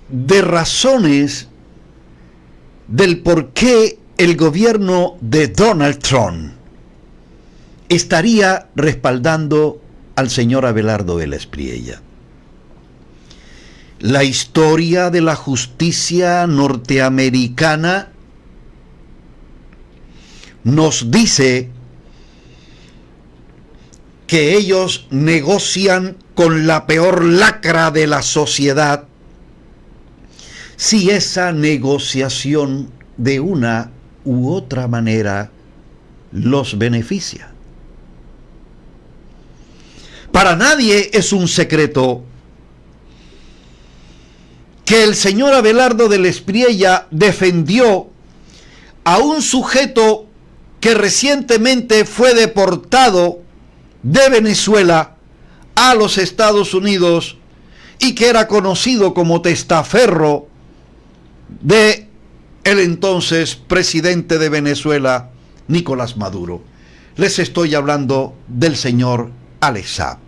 de razones del por qué el gobierno de Donald Trump estaría respaldando al señor Abelardo Vélez Priella. La historia de la justicia norteamericana nos dice que ellos negocian con la peor lacra de la sociedad si esa negociación de una u otra manera los beneficia. Para nadie es un secreto que el señor Abelardo Vélez Priella defendió a un sujeto que recientemente fue deportado de Venezuela a los Estados Unidos y que era conocido como testaferro de el entonces presidente de Venezuela, Nicolás Maduro. Les estoy hablando del señor Alex Saab.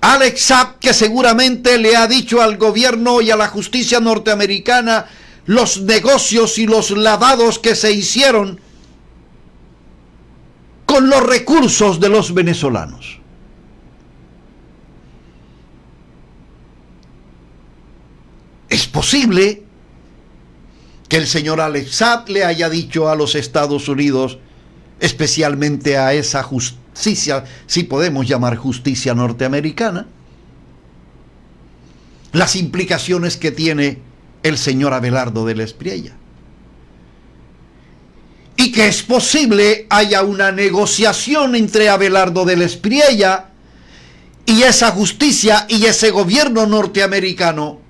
Alex Saab, que seguramente le ha dicho al gobierno y a la justicia norteamericana los negocios y los lavados que se hicieron con los recursos de los venezolanos. Es posible que el señor Alex Saab le haya dicho a los Estados Unidos, especialmente a esa justicia, si podemos llamar justicia norteamericana, las implicaciones que tiene el señor Abelardo Vélez Priella. Y que es posible haya una negociación entre Abelardo Vélez Priella y esa justicia y ese gobierno norteamericano,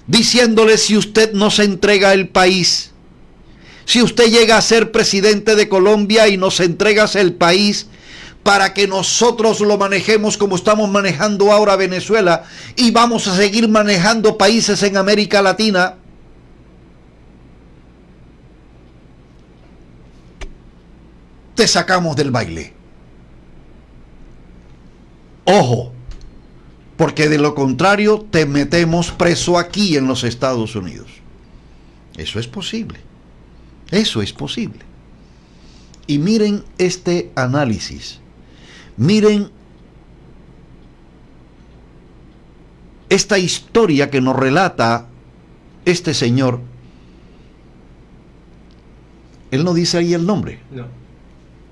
diciéndole: si usted nos entrega el país, si usted llega a ser presidente de Colombia y nos entregas el país para que nosotros lo manejemos como estamos manejando ahora Venezuela y vamos a seguir manejando países en América Latina, te sacamos del baile. Ojo, porque de lo contrario te metemos preso aquí en los Estados Unidos. Eso es posible. Eso es posible. Y miren este análisis. Miren esta historia que nos relata este señor. Él no dice ahí el nombre.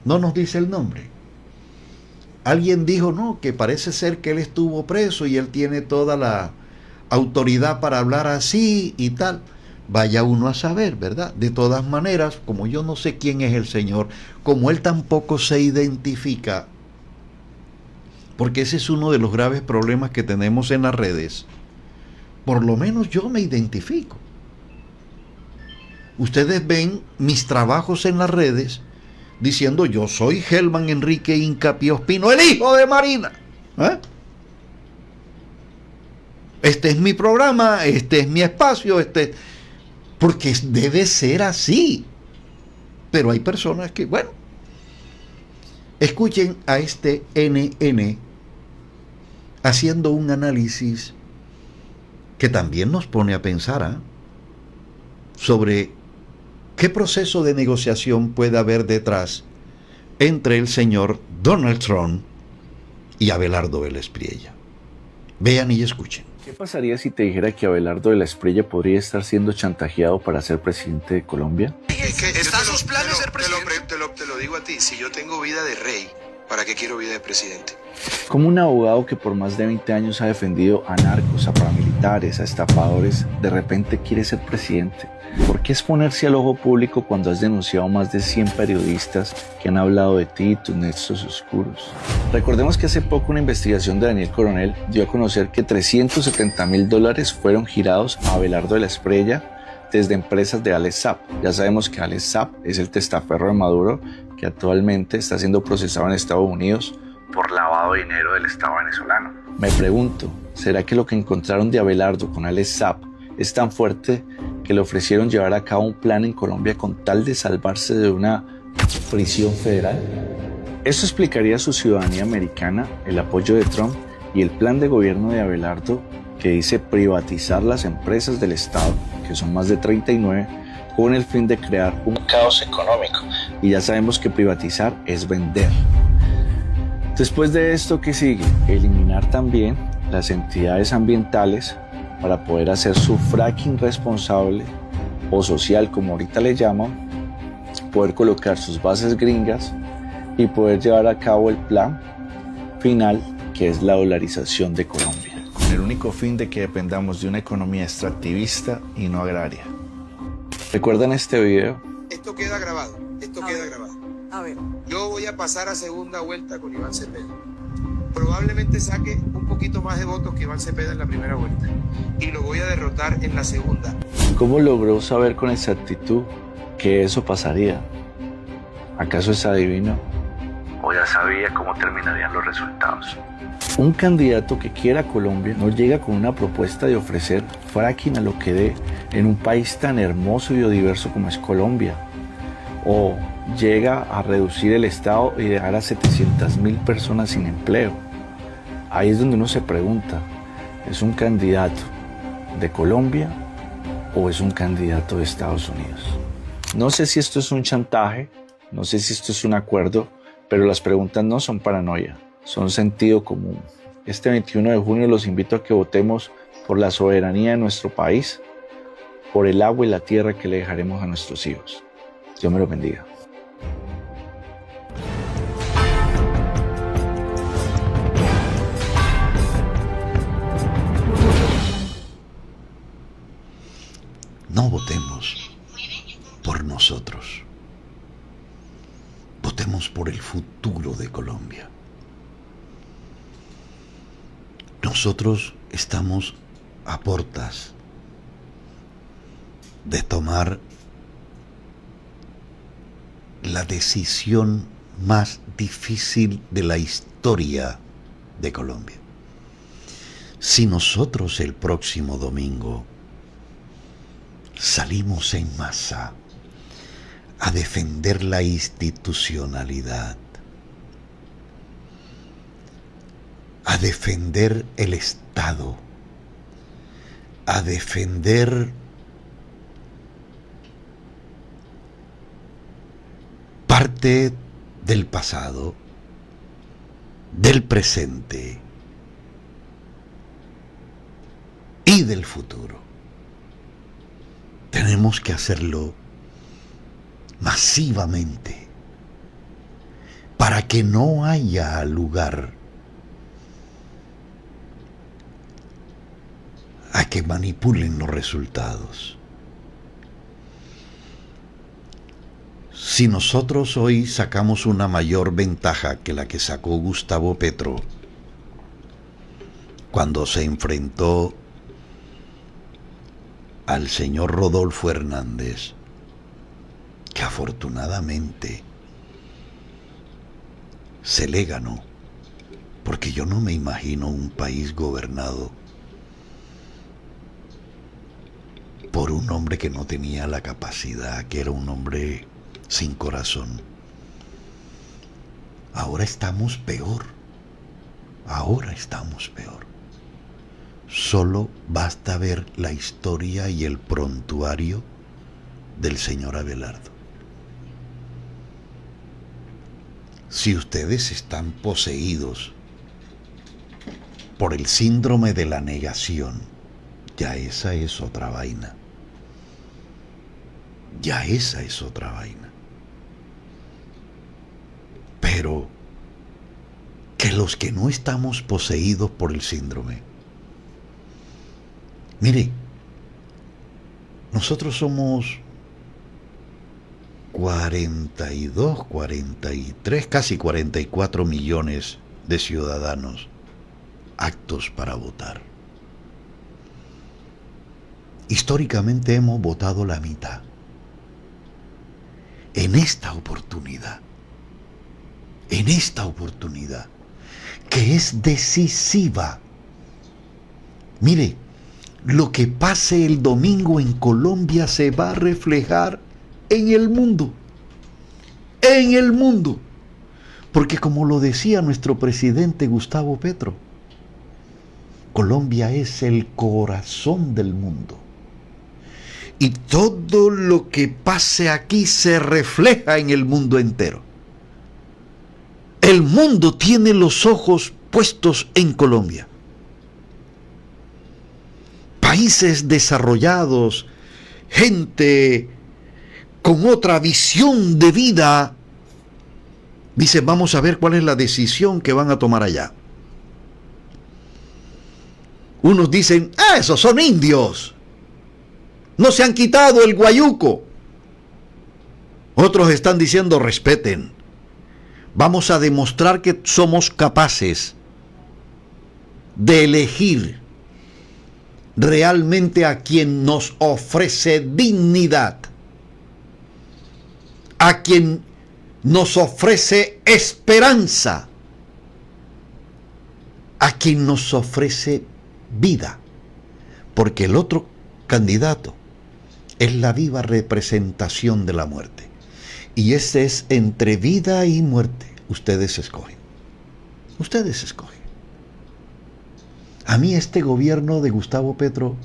No nos dice el nombre. Alguien dijo, no, que parece ser que él estuvo preso y él tiene toda la autoridad para hablar así y tal. Vaya uno a saber, ¿verdad? De todas maneras, como yo no sé quién es el señor, como él tampoco se identifica, porque ese es uno de los graves problemas que tenemos en las redes, por lo menos yo me identifico. Ustedes ven mis trabajos en las redes diciendo: yo soy Gelman Enrique Incapié Ospino, el hijo de Marina. Este es mi programa, este es mi espacio, porque debe ser así. Pero hay personas que, bueno, escuchen a este NN haciendo un análisis que también nos pone a pensar sobre qué proceso de negociación puede haber detrás entre el señor Donald Trump y Abelardo Vélez Priella. Vean y escuchen. ¿Qué pasaría si te dijera que Abelardo Vélez Priella podría estar siendo chantajeado para ser presidente de Colombia? ¿Está en sus planes ser presidente? Te lo lo digo a ti, si yo tengo vida de rey, ¿para qué quiero vida de presidente? Como un abogado que por más de 20 años ha defendido a narcos, a paramilitares, a estafadores, de repente quiere ser presidente. ¿Por qué exponerse al ojo público cuando has denunciado a más de 100 periodistas que han hablado de ti y tus nexos oscuros? Recordemos que hace poco una investigación de Daniel Coronel dio a conocer que $370,000 fueron girados a Abelardo de la Espriella desde empresas de Alex Saab. Ya sabemos que Alex Saab es el testaferro de Maduro que actualmente está siendo procesado en Estados Unidos por lavado de dinero del Estado venezolano. Me pregunto, ¿será que lo que encontraron de Abelardo con Alex Saab es tan fuerte que le ofrecieron llevar a cabo un plan en Colombia con tal de salvarse de una prisión federal? Esto explicaría a su ciudadanía americana el apoyo de Trump y el plan de gobierno de Abelardo que dice privatizar las empresas del Estado, que son más de 39, con el fin de crear un caos económico. Y ya sabemos que privatizar es vender. Después de esto, ¿qué sigue? Eliminar también las entidades ambientales para poder hacer su fracking responsable o social, como ahorita le llaman, poder colocar sus bases gringas y poder llevar a cabo el plan final, que es la dolarización de Colombia, con el único fin de que dependamos de una economía extractivista y no agraria. ¿Recuerdan este video? Esto queda grabado, A ver. Yo voy a pasar a segunda vuelta con Iván Cepeda. Probablemente saque un poquito más de votos que Iván Cepeda en la primera vuelta. Y lo voy a derrotar en la segunda. ¿Cómo logró saber con exactitud que eso pasaría? ¿Acaso es adivino? ¿O ya sabía cómo terminarían los resultados? Un candidato que quiera Colombia no llega con una propuesta de ofrecer fracking a lo que dé en un país tan hermoso y biodiverso como es Colombia. O llega a reducir el Estado y dejar a 700,000 personas sin empleo. Ahí es donde uno se pregunta, ¿es un candidato de Colombia o es un candidato de Estados Unidos? No sé si esto es un chantaje, no sé si esto es un acuerdo, pero las preguntas no son paranoia, son sentido común. Este 21 de junio los invito a que votemos por la soberanía de nuestro país, por el agua y la tierra que le dejaremos a nuestros hijos. Dios me lo bendiga. No votemos por nosotros. Votemos por el futuro de Colombia. Nosotros estamos a puertas de tomar la decisión más difícil de la historia de Colombia. Si nosotros el próximo domingo salimos en masa a defender la institucionalidad, a defender el Estado, a defender parte del pasado, del presente y del futuro. Tenemos que hacerlo masivamente para que no haya lugar a que manipulen los resultados. Si nosotros hoy sacamos una mayor ventaja que la que sacó Gustavo Petro cuando se enfrentó al señor Rodolfo Hernández, que afortunadamente se le ganó, porque yo no me imagino un país gobernado por un hombre que no tenía la capacidad, que era un hombre sin corazón. Ahora estamos peor. Solo basta ver la historia y el prontuario del señor Abelardo. Si ustedes están poseídos por el síndrome de la negación, ya esa es otra vaina. los que no estamos poseídos por el síndrome. Mire, nosotros somos 42, 43, casi 44 millones de ciudadanos aptos para votar. Históricamente hemos votado la mitad. En esta oportunidad, que es decisiva, mire, lo que pase el domingo en Colombia se va a reflejar en el mundo, porque como lo decía nuestro presidente Gustavo Petro, Colombia es el corazón del mundo. Y todo lo que pase aquí se refleja en el mundo entero. El mundo tiene los ojos puestos en Colombia. Países desarrollados, gente con otra visión de vida, dicen, vamos a ver cuál es la decisión que van a tomar allá. Unos dicen, esos son indios. No se han quitado el guayuco. Otros están diciendo, respeten. Vamos a demostrar que somos capaces de elegir realmente a quien nos ofrece dignidad, a quien nos ofrece esperanza, a quien nos ofrece vida, porque el otro candidato es la viva representación de la muerte. Y ese es entre vida y muerte. Ustedes escogen. Ustedes escogen. A mí este gobierno de Gustavo Petro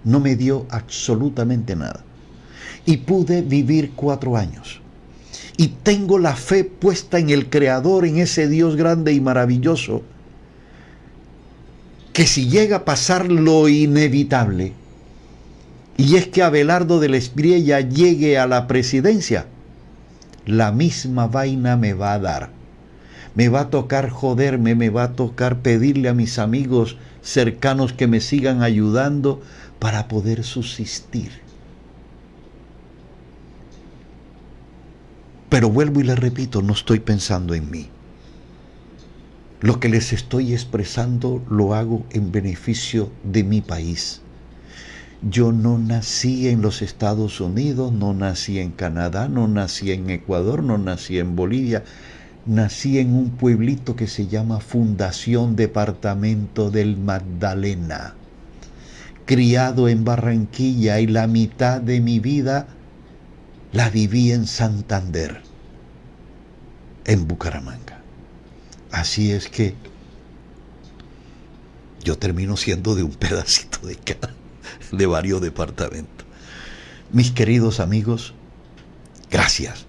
no me dio absolutamente nada. Y pude vivir 4 años. Y tengo la fe puesta en el Creador, en ese Dios grande y maravilloso, que si llega a pasar lo inevitable, y es que Abelardo de la Espriella llegue a la presidencia, la misma vaina me va a dar. Me va a tocar joderme, me va a tocar pedirle a mis amigos cercanos que me sigan ayudando para poder subsistir. Pero vuelvo y les repito, no estoy pensando en mí. Lo que les estoy expresando lo hago en beneficio de mi país. Yo no nací en los Estados Unidos, no nací en Canadá, no nací en Ecuador, no nací en Bolivia. Nací en un pueblito que se llama Fundación Departamento del Magdalena. Criado en Barranquilla y la mitad de mi vida la viví en Santander, en Bucaramanga. Así es que yo termino siendo de un pedacito de cada, de varios departamentos. Mis queridos amigos, gracias.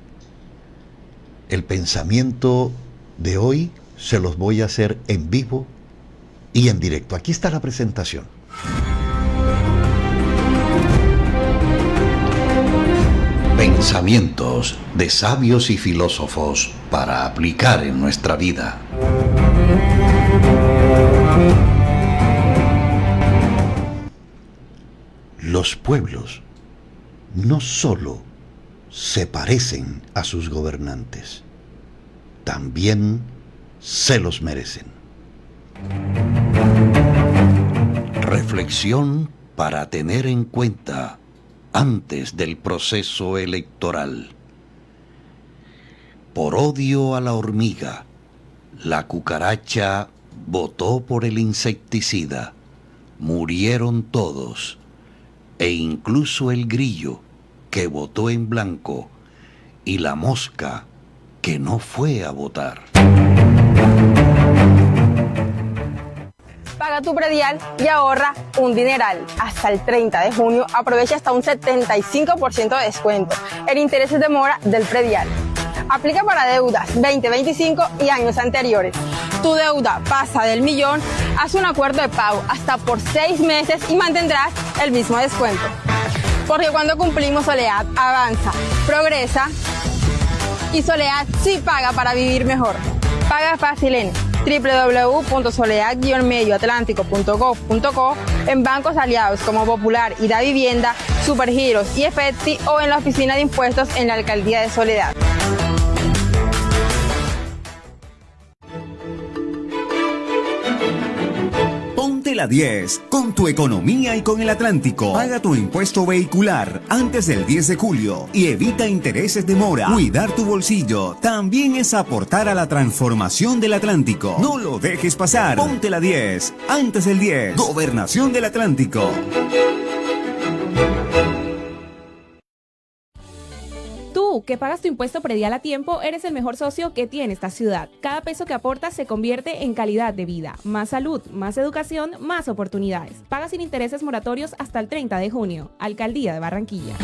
El pensamiento de hoy se los voy a hacer en vivo y en directo. Aquí está la presentación. Pensamientos de sabios y filósofos para aplicar en nuestra vida. Los pueblos no solo se parecen a sus gobernantes, también se los merecen. Reflexión para tener en cuenta antes del proceso electoral. Por odio a la hormiga, la cucaracha votó por el insecticida. Murieron todos, e incluso el grillo, que votó en blanco, y la mosca, que no fue a votar. Paga tu predial y ahorra un dineral. Hasta el 30 de junio aprovecha hasta un 75% de descuento en intereses de mora del predial. Aplica para deudas 2025 y años anteriores. Tu deuda pasa del millón, haz un acuerdo de pago hasta por 6 meses y mantendrás el mismo descuento. Porque cuando cumplimos, Soledad avanza, progresa y Soledad sí paga para vivir mejor. Paga fácil en www.soledad-medioatlántico.gov.co, en bancos aliados como Popular y Da Vivienda, Supergiros y Efecti, o en la oficina de impuestos en la Alcaldía de Soledad. Ponte la 10 con tu economía y con el Atlántico. Paga tu impuesto vehicular antes del 10 de julio y evita intereses de mora. Cuidar tu bolsillo también es aportar a la transformación del Atlántico. No lo dejes pasar. Ponte la 10 antes del 10. Gobernación del Atlántico. Tú, que pagas tu impuesto predial a tiempo, eres el mejor socio que tiene esta ciudad. Cada peso que aportas se convierte en calidad de vida, más salud, más educación, más oportunidades. Paga sin intereses moratorios hasta el 30 de junio. Alcaldía de Barranquilla.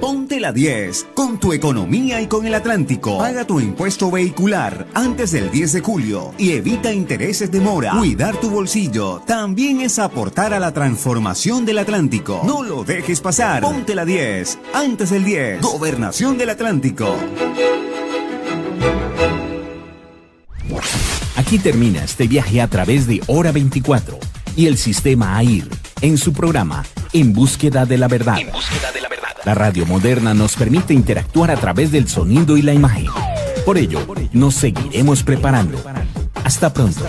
Ponte la 10 con tu economía y con el Atlántico. Paga tu impuesto vehicular antes del 10 de julio y evita intereses de mora. Cuidar tu bolsillo también es aportar a la transformación del Atlántico. No lo dejes pasar. Ponte la 10 antes del 10. Gobernación del Atlántico. Aquí termina este viaje a través de Hora 24 y el sistema AIR en su programa En Búsqueda de la Verdad. La radio moderna nos permite interactuar a través del sonido y la imagen. Por ello, nos seguiremos preparando. Hasta pronto.